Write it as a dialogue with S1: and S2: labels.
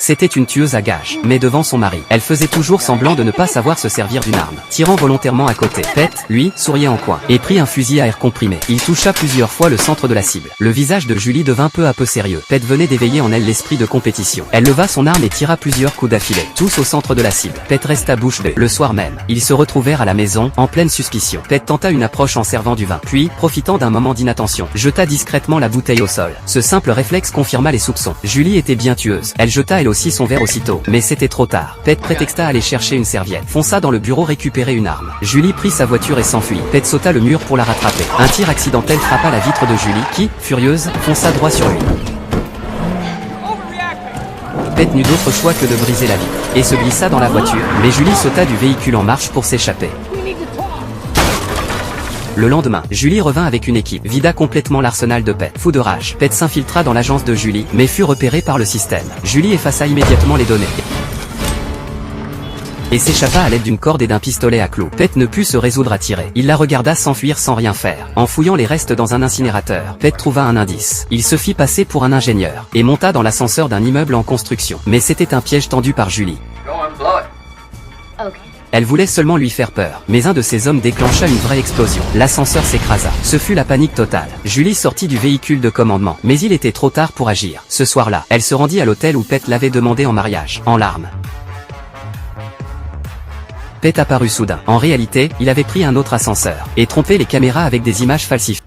S1: C'était une tueuse à gages, mais devant son mari. Elle faisait toujours semblant de ne pas savoir se servir d'une arme, tirant volontairement à côté. Pete, lui, souriait en coin, et prit un fusil à air comprimé. Il toucha plusieurs fois le centre de la cible. Le visage de Julie devint peu à peu sérieux. Pete venait d'éveiller en elle l'esprit de compétition. Elle leva son arme et tira plusieurs coups d'affilée, tous au centre de la cible. Pete resta bouche bée. Le soir même, ils se retrouvèrent à la maison, en pleine suspicion. Pete tenta une approche en servant du vin, puis, profitant d'un moment d'inattention, jeta discrètement la bouteille au sol. Ce simple réflexe confirma les soupçons. Julie était bien tueuse. Elle jeta elle aussi son verre aussitôt, mais c'était trop tard. Pete prétexta aller chercher une serviette, fonça dans le bureau récupérer une arme. Julie prit sa voiture et s'enfuit. Pete sauta le mur pour la rattraper. Un tir accidentel frappa la vitre de Julie, qui, furieuse, fonça droit sur lui. Pete n'eut d'autre choix que de briser la vitre, et se glissa dans la voiture, mais Julie sauta du véhicule en marche pour s'échapper. Le lendemain, Julie revint avec une équipe, vida complètement l'arsenal de Pete. Fou de rage, Pete s'infiltra dans l'agence de Julie, mais fut repéré par le système. Julie effaça immédiatement les données et s'échappa à l'aide d'une corde et d'un pistolet à clous. Pete ne put se résoudre à tirer. Il la regarda s'enfuir sans rien faire. En fouillant les restes dans un incinérateur, Pete trouva un indice. Il se fit passer pour un ingénieur, et monta dans l'ascenseur d'un immeuble en construction. Mais c'était un piège tendu par Julie. Elle voulait seulement lui faire peur, mais un de ses hommes déclencha une vraie explosion. L'ascenseur s'écrasa. Ce fut la panique totale. Julie sortit du véhicule de commandement, mais il était trop tard pour agir. Ce soir-là, elle se rendit à l'hôtel où Pete l'avait demandé en mariage, en larmes. Pete apparut soudain. En réalité, il avait pris un autre ascenseur, et trompé les caméras avec des images falsifiées.